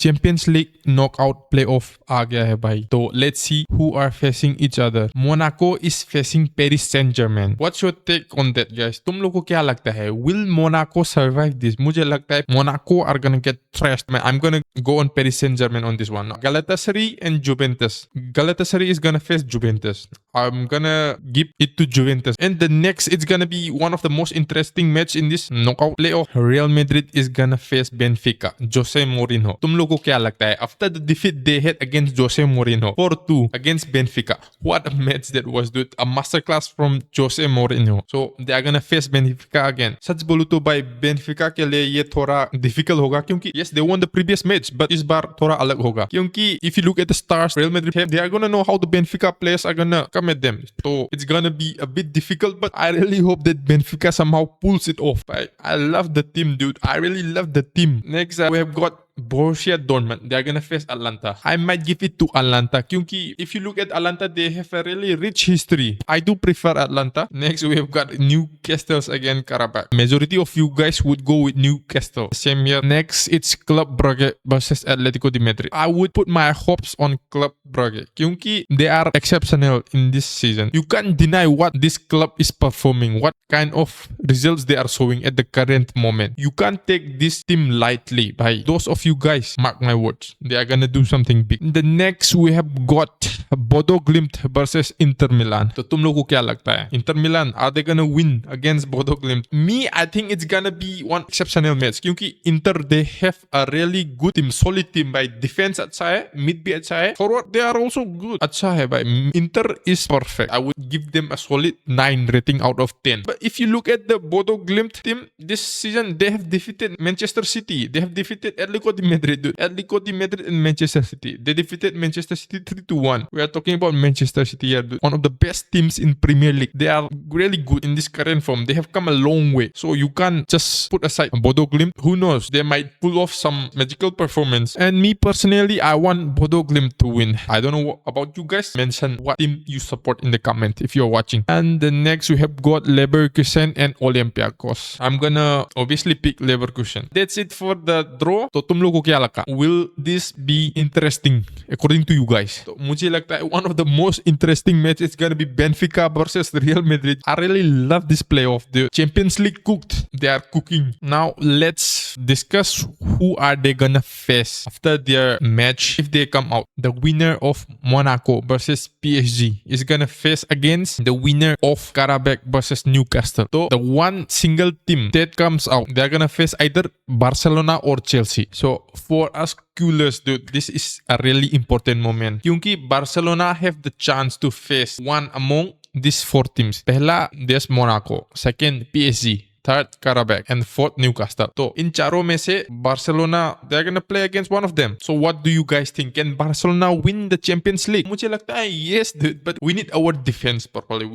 Champions league knockout playoff आ गया है भाई. तो let's see who are facing each other. Monaco is facing Paris Saint-Germain. What's your take on that, guys? तुम लोगों को क्या लगता है? Will Monaco survive this? मुझे लगता है Monaco are gonna get thrashed. I'm gonna go on Paris Saint-Germain on this one. Galatasaray and Juventus. Galatasaray is gonna face Juventus. I'm gonna give it to Juventus. And the next, it's gonna be one of the most interesting match in this knockout playoff. Real Madrid is gonna face Benfica. Jose Mourinho. तुम लोगों को क्या लगता है? After the defeat they had against Jose Mourinho 4-2 against Benfica. What a match that was, dude. A masterclass from Jose Mourinho. So they are gonna face Benfica again. सच बोलूं तो भाई Benfica के लिए ये थोड़ा difficult होगा क्योंकि yes they won the previous match but इस बार थोड़ा अलग होगा क्योंकि if you look at the stars Real Madrid have, they are gonna know how the Benfica players are gonna come at them. So it's gonna be a bit difficult but I really hope that Benfica somehow pulls it off. I love the team, dude. I really love the team. Next we have got Borussia Dortmund. They are gonna face Atalanta. I might give it to Atalanta क्योंकि if you look at Atalanta they have a really rich history. I do prefer Atalanta. Next we have got Newcastle again Karabakh. Majority of you guys would go with Newcastle. Same here. Next it's Club Brugge versus Atletico de Madrid. I would put my hopes on Club Brugge क्योंकि they are exceptional in this season. You can't deny what this club is performing. What kind of results they are showing at the current moment. You can't take this team lightly. By those of you guys, mark my words, they are gonna do something big. The next we have got Bodo Glimt versus Inter Milan. तो तुम लोगों को क्या लगता है? Inter Milan, are they gonna win against Bodo Glimt? Me, I think it's gonna be one exceptional match क्योंकि Inter they have a really good team, solid team. भाई defense अच्छा है, mid भी अच्छा है, forward they are also good. अच्छा है भाई. Inter is perfect. I would give them a solid 9 rating out of 10. But if you look at the Bodo Glimt team this season, they have defeated Manchester City. They have defeated Atletico de Madrid, dude. Atletico de Madrid and Manchester City. They defeated Manchester City 3-1. We are talking about Manchester City here, dude. One of the best teams in Premier League. They are really good in this current form. They have come a long way. So you can't just put aside Bodo Glimt. Who knows? They might pull off some magical performance. And me personally, I want Bodo Glimt to win. I don't know about you guys. Mention what team you support in the comment if you're watching. And the next we have got Leverkusen and Olympiacos. I'm gonna obviously pick Leverkusen. That's it for the draw. तो तुम लोगों को क्या लगता है? Will this be interesting according to you guys? तो मुझे लगता है one of the most interesting matches is gonna be Benfica versus Real Madrid. I really love this playoff. The Champions League cooked. They are cooking. Now let's discuss who are they gonna face after their match if they come out. The winner of Monaco versus PSG is gonna face against the winner of Karabakh versus Newcastle. So the one single team that comes out, they're gonna face either Barcelona or Chelsea. So for us coolers, dude, this is a really important moment क्योंकि Barcelona have the chance to face one among these 4 teams. पहला there's Monaco, second PSG, third Karabakh, and fourth Newcastle. तो इन चारों में से Barcelona they're gonna play against one of them. So what do you guys think? Can Barcelona win the Champions League? मुझे लगता है yes, dude, but we need our defense properly.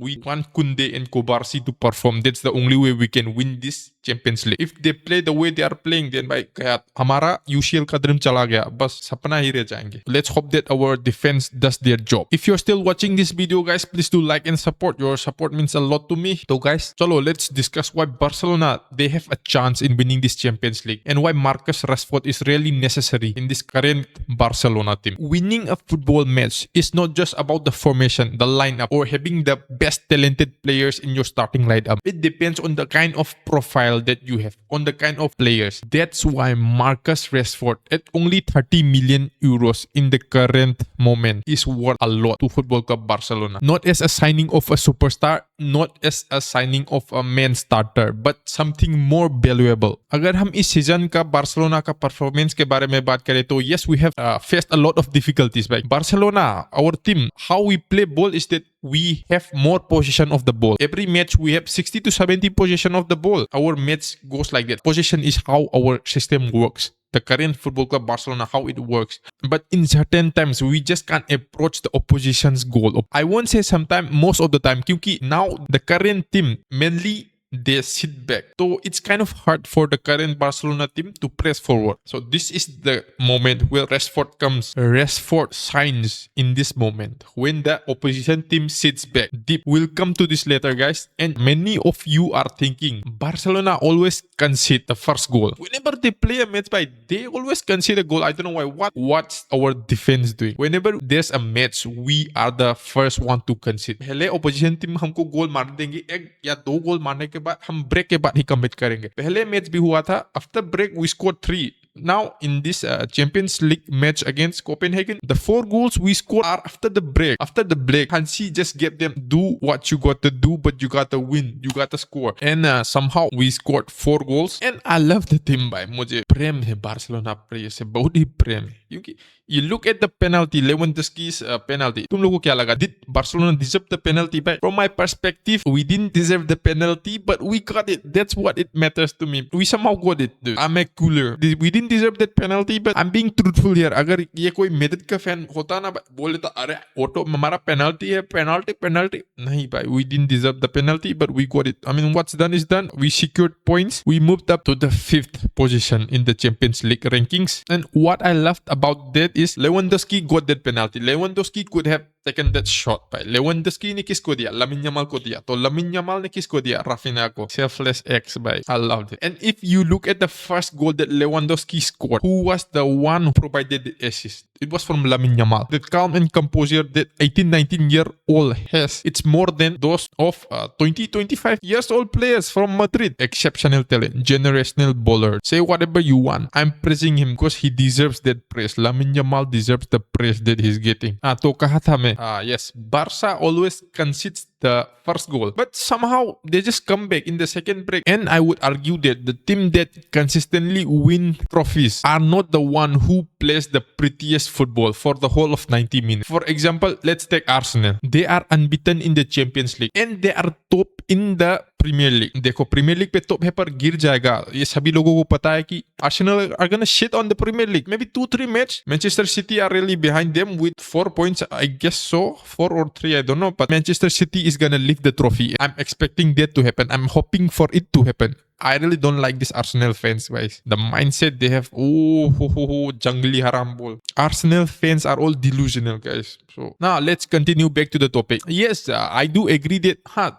We want Koundé and Kobarsi to perform. That's the only way we can win this Champions League. If they play the way they are playing, then भाई क्या हमारा UCL का dream चला गया, बस सपना ही रह जाएंगे. Let's hope that our defense does their job. If you're still watching this video, guys, please do like and support. Your support means a lot to me. So guys, चलो let's discuss why Barcelona they have a chance in winning this Champions League and why Marcus Rashford is really necessary in this current Barcelona team. Winning a football match is not just about the formation, the lineup, or having the best talented players in your starting lineup. It depends on the kind of profile that you have, on the kind of players. That's why Marcus Rashford at only 30 million euros in the current moment is worth a lot to Football Club Barcelona. Not as a signing of a superstar, not as a signing of a main starter, but something more valuable. अगर हम इस season का Barcelona का performance के बारे में बात करें तो yes, we have faced a lot of difficulties. Like Barcelona, our team, how we play ball is that we have more possession of the ball. Every match we have 60 to 70 possession of the ball. Our match goes like that. Possession is how our system works. The current Football Club Barcelona, how it works. But in certain times, we just can't approach the opposition's goal. I won't say sometimes, most of the time, क्योंकि now the current team mainly they sit back. So it's kind of hard for the current Barcelona team to press forward. So this is the moment where Rashford comes. Rashford shines in this moment when the opposition team sits back deep. We'll come to this later, guys. And many of you are thinking Barcelona always concede the first goal. Whenever they play a match, they always concede a goal. I don't know why. What's our defense doing? Whenever there's a match, we are the first one to concede. पहले opposition team हमको गोल मार देंगे, एक या दो गोल मारने के बाद हम ब्रेक के बाद ही कमिट करेंगे. पहले मैच भी हुआ था. After break we scored 3. Now in this Champions League match against Copenhagen, the 4 goals we scored are after the break. After the break, Hansi just gave them, do what you got to do, but you got to win, you got to score. And somehow we scored 4 goals. And I love the team भाई. मुझे प्रेम है Barcelona player से, बहुत ही प्रेम है. क्योंकि you look at the penalty, Lewandowski's penalty. तुम लोगों को क्या लगा? Did Barcelona deserve the penalty? But from my perspective, we didn't deserve the penalty, but we got it. That's what it matters to me. We somehow got it, dude. I'm a cooler. We didn't deserve that penalty, but I'm being truthful here. अगर ये कोई Madrid का fan होता ना, बोले तो अरे auto हमारा penalty है, penalty. नहीं भाई, we didn't deserve the penalty, but we got it. I mean, what's done is done. We secured points. We moved up to the 5th position in the Champions League rankings. And what I loved about that is Lewandowski got that penalty. Lewandowski could have taken that shot. By Lewandowski ने किसको दिया? Lamine Yamal को दिया. तो Lamine Yamal ने किसको दिया? Rafinha को. Selfless X, by. I loved it. And if you look at the first goal that Lewandowski scored, who was the one who provided the assist? It was from Lamine Yamal. That calm and composure that 18-19-year-old has, it's more than those of 20-25 years old players from Madrid. Exceptional talent, generational bowler. Say whatever you want. I'm praising him because he deserves that praise. Lamine Yamal deserves the praise that he's getting. तो कहा था मैं, yes, Barca always concedes the first goal, but somehow they just come back in the second break. And I would argue that the team that consistently win trophies are not the one who plays the prettiest football for the whole of 90 minutes. For example, let's take Arsenal. They are unbeaten in the Champions League and they are top in the premier league. देखो premier league पे top है पर गिर जाएगा, ये सभी लोगों को पता है कि Arsenal are gonna shit on the premier league. May be 2-3 match. Manchester City are really behind them with 4 points, I guess so, 4 or 3, I don't know, but Manchester City is gonna lift the trophy. I'm expecting that to happen. I'm hoping for it to happen. I really don't like this Arsenal fans, guys. The mindset they have, jungly haram ball. Arsenal fans are all delusional, guys. So now let's continue back to the topic. Yes, I do agree that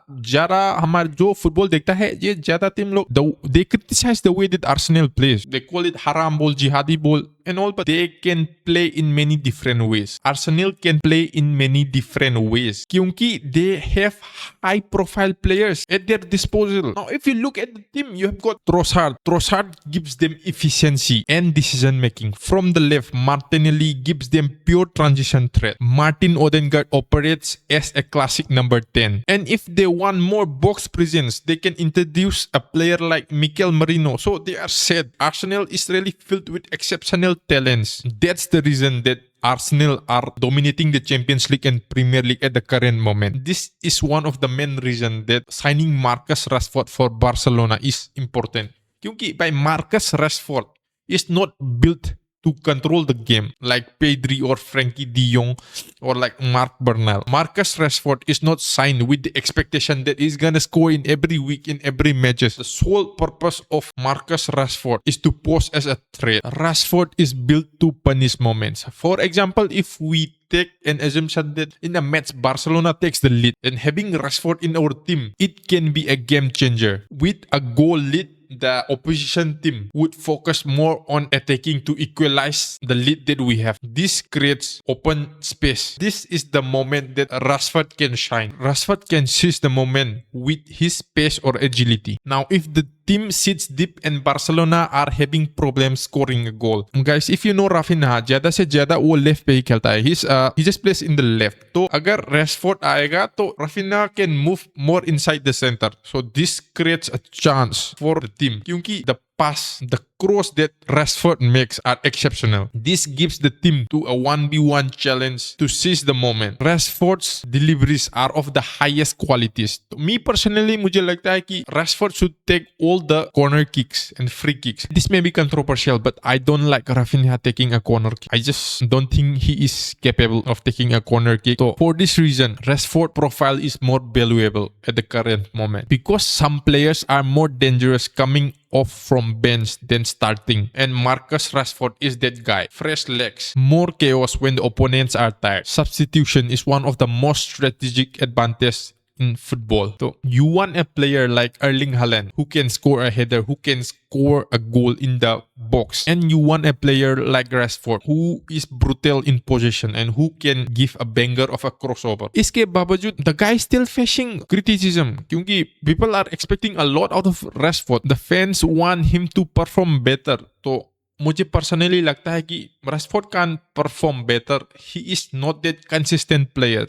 ज़्यादा हमारा जो football देखता है, ये ज़्यादा team लोग they criticize the way that Arsenal plays. They call it haram ball, jihadi ball, and all, but they can play in many different ways. Arsenal can play in many different ways क्योंकि they have high profile players at their disposal. Now if you look at the team, you have got Trossard. Trossard gives them efficiency and decision making. From the left, Martinelli gives them pure transition threat. Martin Odegaard operates as a classic number 10. And if they want more box presence, they can introduce a player like Mikel Merino. So they are set. Arsenal is really filled with exceptional talents. That's the reason that Arsenal are dominating the Champions League and Premier League at the current moment. This is one of the main reasons that signing Marcus Rashford for Barcelona is important. Because by Marcus Rashford is not built to control the game like Pedri or Frankie de Jong or like Mark Bernal. Marcus Rashford is not signed with the expectation that he's gonna score in every week, in every matches. The sole purpose of Marcus Rashford is to pose as a threat. Rashford is built to punish moments. For example, if we take an assumption that in a match Barcelona takes the lead, and having Rashford in our team, it can be a game changer. With a goal lead, the opposition team would focus more on attacking to equalize the lead that we have. This creates open space. This is the moment that Rashford can shine. Rashford can seize the moment with his pace or agility. Now, if the team sits deep and Barcelona are having problems scoring a goal, guys, if you know Rafinha, ज़्यादा से ज़्यादा वो left पे ही खेलता है. He just plays in the left. तो अगर Rashford आएगा तो Rafinha can move more inside the center. So this creates a chance for the team. क्योंकि the pass, the cross that Rashford makes are exceptional. This gives the team to a 1v1 challenge to seize the moment. Rashford's deliveries are of the highest qualities. To me personally, मुझे लगता है कि Rashford should take all the corner kicks and free kicks. This may be controversial, but I don't like Rafinha taking a corner kick. I just don't think he is capable of taking a corner kick. So for this reason, Rashford profile is more valuable at the current moment because some players are more dangerous coming off from bench than starting, and Marcus Rashford is that guy. Fresh legs, more chaos when the opponents are tired. Substitution is one of the most strategic advantages in football. So you want a player like Erling Haaland who can score a header, who can score a goal in the box, and you want a player like Rashford who is brutal in possession and who can give a banger of a crossover. इसके बावजूद the guy is still facing criticism क्योंकि people are expecting a lot out of Rashford. The fans want him to perform better. तो मुझे personally लगता है कि Rashford can perform better. He is not that consistent player.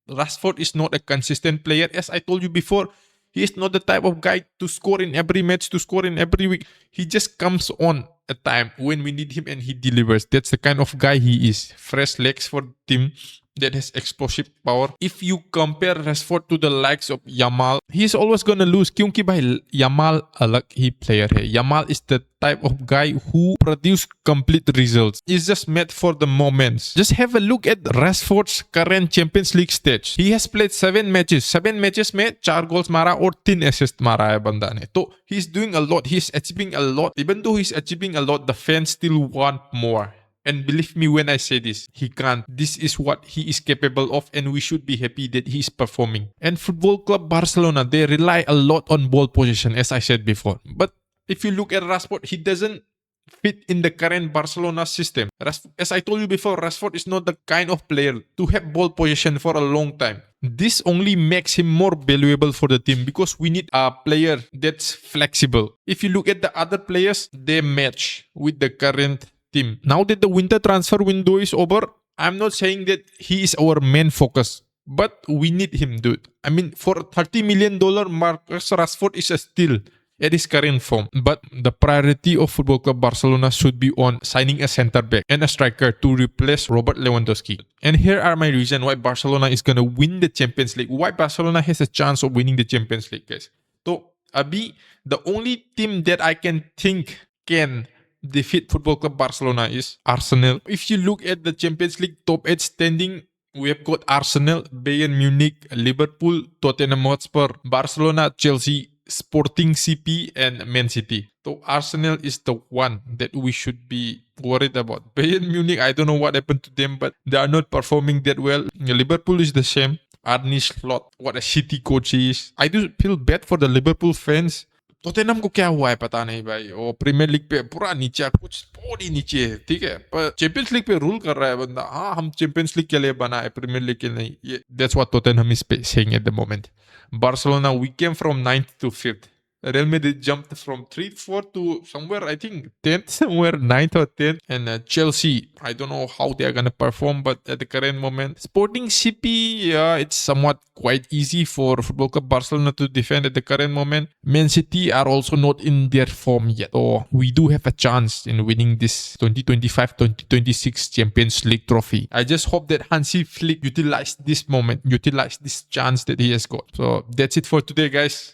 Rashford is not a consistent player. As I told you before, he is not the type of guy to score in every match, to score in every week. He just comes on a time when we need him and he delivers. That's the kind of guy he is. Fresh legs for the team that has explosive power. If you compare Rashford to the likes of Yamal, he is always gonna lose क्योंकि भाई Yamal अलग ही player है. Yamal is the type of guy who produce complete results. He's just made for the moments. Just have a look at Rashford's current Champions League stage. He has played 7 matches. 7 matches में 4 goals मारा और 3 assists मारा है बंदा ने. तो he's doing a lot. He's achieving a lot. Even though he's achieving a lot, the fans still want more. And believe me when I say this, he can't. This is what he is capable of, and we should be happy that he is performing. And Football Club Barcelona, they rely a lot on ball possession, as I said before. But if you look at Rashford, he doesn't fit in the current Barcelona system. As I told you before, Rashford is not the kind of player to have ball possession for a long time. This only makes him more valuable for the team because we need a player that's flexible. If you look at the other players, they match with the current team. Now that the winter transfer window is over, I'm not saying that he is our main focus, but we need him, dude. I mean, for $30 million, Marcus Rashford is a steal at his current form. But the priority of Football Club Barcelona should be on signing a center back and a striker to replace Robert Lewandowski. And here are my reasons why Barcelona is gonna win the Champions League. Why Barcelona has a chance of winning the Champions League, guys. So, Abhi, the only team that I can think can defeat Football Club Barcelona is Arsenal. If you look at the Champions League top 8 standing, we have got Arsenal, Bayern Munich, Liverpool, Tottenham Hotspur, Barcelona, Chelsea, Sporting CP, and Man City. So Arsenal is the one that we should be worried about. Bayern Munich, I don't know what happened to them, but they are not performing that well. Liverpool is the same. Arne Slot, what a shitty coach he is. I do feel bad for the Liverpool fans. Tottenham को क्या हुआ है पता नहीं भाई. वो premiere league पे पूरा नीचे, कुछ बहुत ही नीचे है, ठीक है, पर चैंपियंस लीग पे रूल कर रहा है बंदा. हाँ, हम चैंपियंस लीग के लिए बना है, प्रीमियर लीग के नहीं. ये that's what Tottenham is saying at the moment. Barcelona, we came from 9th to 5th. Real Madrid jumped from 3-4 to somewhere, I think 10th, somewhere 9th or 10th. And Chelsea, I don't know how they are going to perform, but at the current moment, Sporting CP, yeah, it's somewhat quite easy for Football Club Barcelona to defend at the current moment. Man City are also not in their form yet. So we do have a chance in winning this 2025-2026 Champions League trophy. I just hope that Hansi Flick utilized this moment, utilized this chance that he has got. So that's it for today, guys.